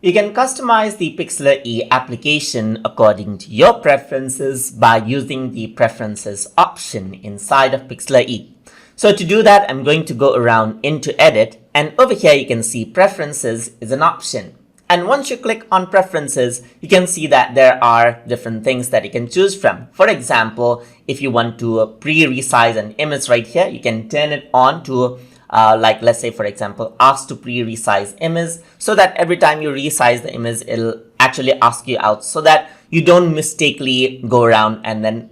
You can customize the Pixlr E application according to your preferences by using the Preferences option inside of Pixlr E. So to do that, I'm going to go around into Edit, and over here you can see Preferences is an option. And once you click on Preferences, you can see that there are different things that you can choose from. For example, if you want to pre-resize an image right here, you can turn it on to like let's say for example, ask to pre-resize image, so that every time you resize the image, it'll actually ask you out so that you don't mistakenly go around and then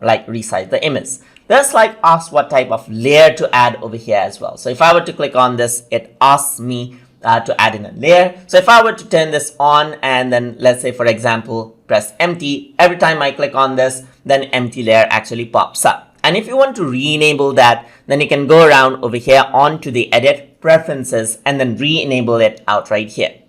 like resize the image. There's like ask what type of layer to add over here as well. So if I were to click on this, it asks me to add in a layer. So if I were to turn this on and then let's say for example press empty, every time I click on this, then empty layer actually pops up. And if you want to re-enable that, then you can go around over here onto the Edit, Preferences, and then re-enable it out right here.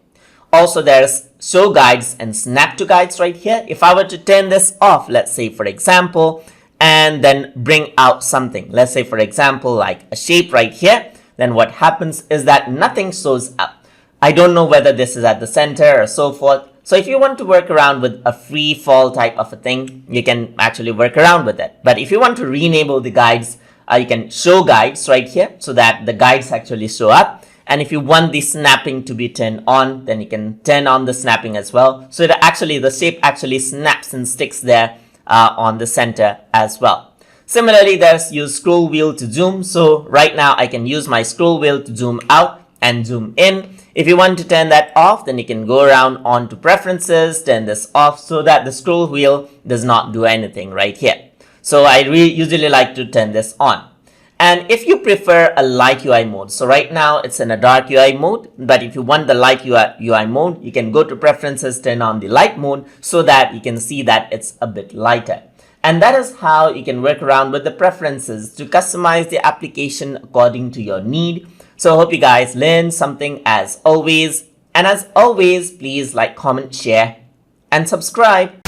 Also, there's Show Guides and Snap to Guides right here. If I were to turn this off, let's say for example, and then bring out something, let's say for example like a shape right here, then what happens is that nothing shows up. I don't know whether this is at the center or so forth. So if you want to work around with a free fall type of a thing, you can actually work around with it. But if you want to re-enable the guides, you can show guides right here so that the guides actually show up. And if you want the snapping to be turned on, then you can turn on the snapping as well. So that actually the shape actually snaps and sticks there on the center as well. Similarly, there's use scroll wheel to zoom. So right now I can use my scroll wheel to zoom out and zoom in. If you want to turn that off, then you can go around onto Preferences, turn this off so that the scroll wheel does not do anything right here. So I usually like to turn this on. And if you prefer a light UI mode, so right now it's in a dark UI mode, but if you want the light UI mode, you can go to Preferences, turn on the light mode so that you can see that it's a bit lighter. And that is how you can work around with the preferences to customize the application according to your need. So I hope you guys learned something as always. And as always, please like, comment, share, and subscribe.